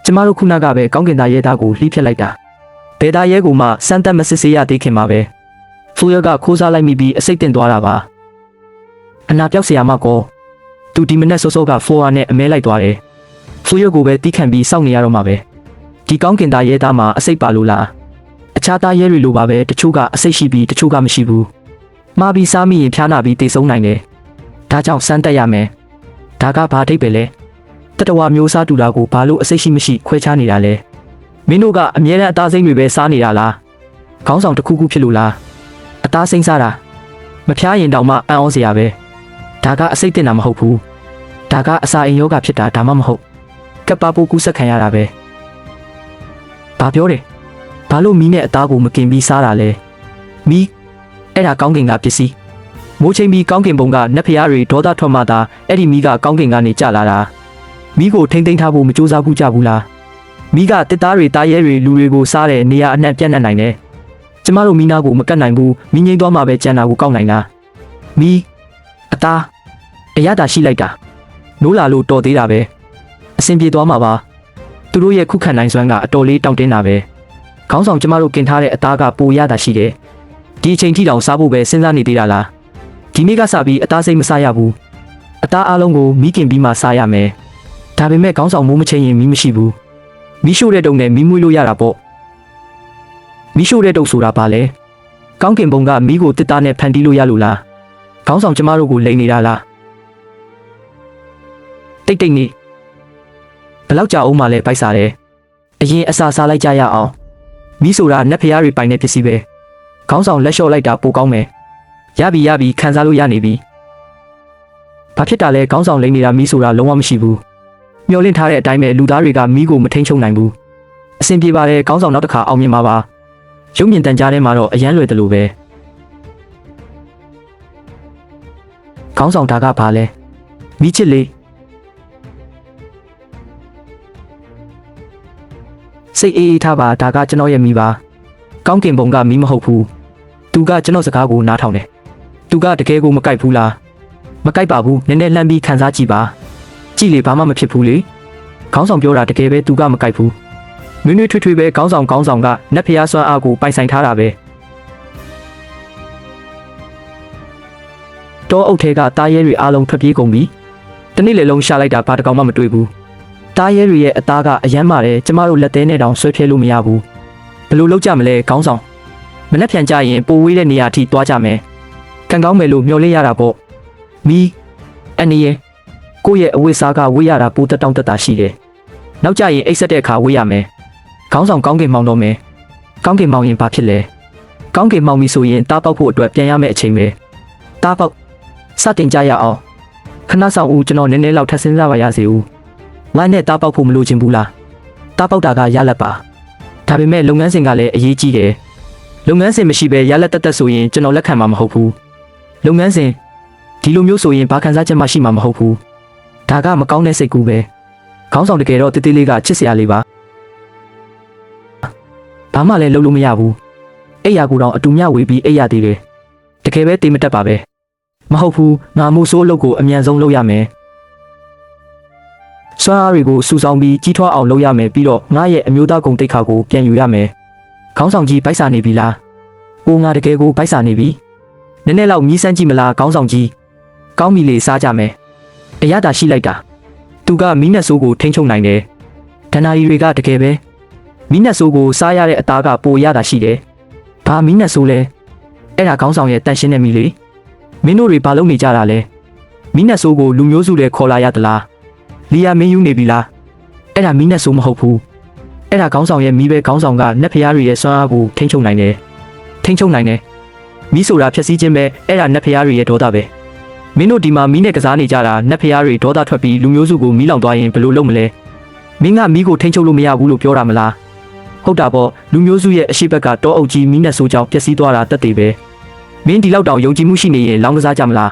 ကျမတို့ခုနကပဲကောင်းကင်သားရဲသားကိုလှီးဖြတ်လိုက်တာဘယ်သားရဲကိုမှစမ်းသပ်မစစ်ဆေးရသေးခင်မှာပဲဖူရကခိုးစားလိုက်မိပြီးအစိတ်တင်သွားတာပါအနာပြောက်เสียမှာကောသူဒီမနက်စောစောကဖိုးအားနဲ့အမဲလိုက်သွားတယ်ဖူရကိုပဲတီးခန့်ပြီးစောင့်နေရတော့မှာပဲဒီကောင်းကင်သားရဲသားမှာအစိတ်ပါလို့လားအခြားသားရဲတွေလိုပါပဲတချို့ကအစိတ်ရှိပြီးတချို့ကမရှိဘူးမှားပြီးစားမိရင်ဖျားနာပြီးတိတ်ဆုံးနိုင်တယ်ဒါကြောင့်စမ်းတက်ရမယ်ဒါကဘာအဓိပ္ပာယ်လဲတတဝမျိုးစားတူတာကိုဘာလို့အစိတ်ရှိမရှိခွဲခြားနေတာလဲမင်းတို့ကအမြဲတမ်းအသားစိမ့်တွေပဲစားနေတာလားခေါင်းဆောင်တစ်ခုခုဖြစ်လို့လားအသားစိမ့်စားတာမဖျားရင်တောင်မှအံ့ဩစရာပဲဒါကအစိတ်တင်တာမဟုတ်ဘူးဒါကအစာအိမ်ယောဂဖြစ်တာဒါမှမဟုတ်ကပ်ပါပိုးကူးဆက်ခံရတာပဲဘာပြောတယ်ဘာလို့မီးနဲ့အသားကိုမกินပြီးစားတာလဲမီးအဲ့ဒါကောင်းကင်ကပစ္စည်းမိုးချိန်ပြီးကောင်းကင်ဘုံကနတ်ဖျားတွေဒေါသထွက်မှသာအဲ့ဒီမီးကကောင်းကင်ကနေကျလာတာမီးကိုထိမ့်သိမ်းထားဖို့မကြိုးစားဘူးကြဘူးလားမီးကတစ်သားတွေတားရဲတွေလူတွေကိုစားတဲ့နေရာအနှံ့ပြန့်နှံ့နိုင်တယ်ကျမတို့မီးနာကိုမကတ်နိုင်ဘူးမီးငိမ့်သွားမှပဲကြံတာကိုကောက်နိုင်တာမီးအသားအရသာရှိလိုက်တာနိုးလာလို့တော်သေးတာပဲအဆင်ပြေသွားမှာပါသူတို့ရဲ့ခုခံနိုင်စွမ်းကအတော်လေးတောင့်တင်းတာပဲခေါင်းဆောင်ကျမတို့กินထားတဲ့အသားကပိုရတာရှိတယ်ဒီအချိန်ထိတောင်စားဖို့ပဲစဉ်းစားနေသေးတာလားဒီနေ့ကစပြီးအသားစိတ်မစားရဘူးအသားအလုံးကိုမီးกินပြီးမှစားရမယ်ဒါပေမဲ့ခေါင်းဆောင်မိုးမချိန်ရင်မီးမရှိဘူးမီးရှို့တဲ့တုံနဲ့မီးမွေးလို့ရတာပေါ့မီးရှို့တဲ့တုံဆိုတာဘာလဲကောင်းကင်ဘုံကမီးကိုတစ်သားနဲ့ဖန်တီးလို့ရလို့လားခေါင်းဆောင်ကျမတို့ကိုလိန်နေတာလားတိတ်တိတ်နေဘလောက်ကြာအောင်မှလဲပိုက်စားတယ်အရင်အစာစားလိုက်ကြရအောင်မီးဆိုတာနတ်ဖျားတွေပိုင်တဲ့ပစ္စည်းပဲခေါင်းဆောင်လက်လျှော့လိုက်တာပိုကောင်းမယ်ရပြီခံစားလို့ရနေပြီဘာဖြစ်တာလဲခေါင်းဆောင်လိန်နေတာမီးဆိုတာလုံးဝမရှိဘူးမျောလင့်ထားတဲ့အတိုင်းပဲလူသားတွေကမီးကိုမထိန်ချုပ်နိုင်ဘူးအဆင်ပြေပါတယ်ခေါင်းဆောင်နောက်တစ်ခါအောင်မြင်ပါပါရုပ်မြင်တန်ကြားထဲမှာတော့အရန်လွယ်တယ်လို့ပဲခေါင်းဆောင်ဒါကဘာလဲမီးချစ်လေးစိတ်အေးထားပါဒါကကျွန်တော်ရဲ့မီးပါကောင်းကင်ဘုံကမီးမဟုတ်ဘူးသူကကျွန်တော်စကားကိုနားထောင်တယ်သူကတကယ်ကိုမကြိုက်ဘူးလားမကြိုက်ပါဘူးနည်းနည်းလှမ်းပြီးခံစားကြည့်ပါကြည့်လေဘာမှမဖြစ်ဘူးလေခေါင်းဆောင်ပြောတာတကယ်ပဲသူကမကြိုက်ဘူးနွေးနွေးထွေးထွေးပဲခေါင်းဆောင်ကနတ်ဖျားစွမ်းအားကိုပိုင်ဆိုင်ထားတာပဲတောအုပ်ထဲကတားရဲတွေအားလုံးထွက်ပြေးကုန်ပြီတနေ့လေလုံးရှာလိုက်တာဘာတကောင်မှမတွေ့ဘူးတားရဲတွေရဲ့အသားကအယမ်းမာတယ်ကျမတို့လက်သေးနဲ့တောင်ဆွဲဖြဲလို့မရဘူးဘယ်လိုလုပ်ကြမလဲခေါင်းဆောင်မနှက်ဖြန်ကြရင်ပိုဝေးတဲ့နေရာအထိသွားကြမယ်ကံကောင်းမယ်လို့မျှော်လင့်ရတာပေါ့မီးအနေရဲ့ကိုယ့်ရဲ့အဝိစားကဝေးရတာပိုတက်တောင့်တက်တာရှိတယ်နောက်ကြရင်အိတ်ဆက်တဲ့အခါဝေးရမယ်ခေါင်းဆောင်ကောင်းကင်မောင်းတော့မယ်ကောင်းကင်မောင်းရင်ဘာဖြစ်လဲကောင်းကင်မောင်းပြီဆိုရင်တားပေါက်ဖို့အတွက်ပြန်ရမယ့်အချိန်ပဲတားပေါက်စတင်ကြရအောင်ခဏဆောင်ဦးကျွန်တော်နည်းနည်းလောက်ထပ်စဉ်းစားပါရစေဦးငါနဲ့တားပေါက်ဖို့မလိုချင်ဘူးလားတားပေါက်တာကရလက်ပါဒါပေမဲ့လုပ်ငန်းစဉ်ကလည်းအရေးကြီးတယ်လုပ်ငန်းစဉ်မရှိဘဲရလက်တက်ဆိုရင်ကျွန်တော်လက်ခံမှာမဟုတ်ဘူးလုပ်ငန်းစဉ်ဒီလိုမျိုးဆိုရင်ဘာခံစားချက်မှရှိမှာမဟုတ်ဘူးဒါကမကောင်းတဲ့စိတ်ကူးပဲခေါင်းဆောင်တကယ်တော့တေးသေးလေးကချစ်စရာလေးပါဘာမှလည်းလုပ်လို့မရဘူးအိယာကိုတော့အတူမျှဝေပြီးအိယာသေးတယ်တကယ်ပဲတေးမတက်ပါပဲမဟုတ်ဘူးငါမိုးဆိုးအလုပ်ကိုအမြန်ဆုံးလုပ်ရမယ်စွမ်းအားတွေကိုစုဆောင်းပြီးကြီးထွားအောင်လုပ်ရမယ်ပြီးတော့ငါရဲ့အမျိုးသားဂုဏ်တိတ်ခါကိုပြန်ယူရမယ်ခေါင်းဆောင်ကြီးဗိုက်စာနေပြီလားအိုးငါတကယ်ကိုဗိုက်စာနေပြီနည်းနည်းလောက်မြည်စမ်းကြည့်မလားခေါင်းဆောင်ကြီးကောင်းပြီလေစားကြမယ်အရသာရှိလိုက်တာသူကမီးနက်ဆိုးကိုထိန်းချုပ်နိုင်တယ်ဒဏ္ဍာရီတွေကတကယ်ပဲမီးနက်ဆိုးကိုစားရတဲ့အသားကပိုရတာရှိတယ်ဘာမီးနက်ဆိုးလဲအဲ့ဒါခေါင်းဆောင်ရဲ့တန်ရှင်းတဲ့မီးလေမင်းတို့တွေဘာလုပ်နေကြတာလဲမီးနက်ဆိုးကိုလူမျိုးစုတွေခေါ်လာရသလားလီယာမင်းယူနေပြီလားအဲ့ဒါမီးနက်ဆိုးမဟုတ်ဘူးအဲ့ဒါခေါင်းဆောင်ရဲ့မီးပဲခေါင်းဆောင်ကနတ်ဖျားတွေရဲ့စွမ်းအားကိုထိန်းချုပ်နိုင်တယ်မီးဆိုတာဖြည့်ဆည်းခြင်းပဲအဲ့ဒါနတ်ဖျားတွေရဲ့ဒေါသပဲမင်းတို့ဒီမှာမီးနဲ့ကစားနေကြတာနတ်ဖျားတွေဒေါသထွက်ပြီးလူမျိုးစုကိုမီးလောင်သွားရင်ဘယ်လိုလုပ်မလဲမင်းကမီးကိုထိန်းချုပ်လို့မရဘူးလို့ပြောတာမလားဟုတ်တာပေါ့လူမျိုးစုရဲ့အရှိဘက်ကတောအုပ်ကြီးမီးနဲ့ဆိုးကြောင်ပျက်စီးသွားတာတက်သေးပဲမင်းဒီလောက်တောင်ယုံကြည်မှုရှိနေရင်လောင်းကစားကြမလား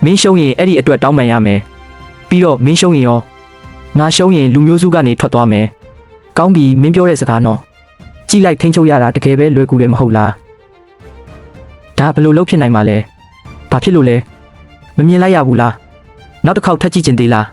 မင်းရှုံးရင်အဲ့ဒီအတွက်တောင်းပန်ရမယ်ပြီးတော့မင်းရှုံးရင်ရောငါရှုံးရင်လူမျိုးစုကနေထွက်သွားမယ်ကောင်းပြီမင်းပြောတဲ့စကားနော်ကြည့်လိုက်ထိန်းချုပ်ရတာတကယ်ပဲလွယ်ကူတယ်မဟုတ်လားဒါဘယ်လိုလုပ်ဖြစ်နိုင်မှာလဲဘာဖြစ်လို့လဲမမြင်လိုက်ရဘူးလားနောက်တစ်ခေါက်ထပ်ကြည့်ချင်သေးလား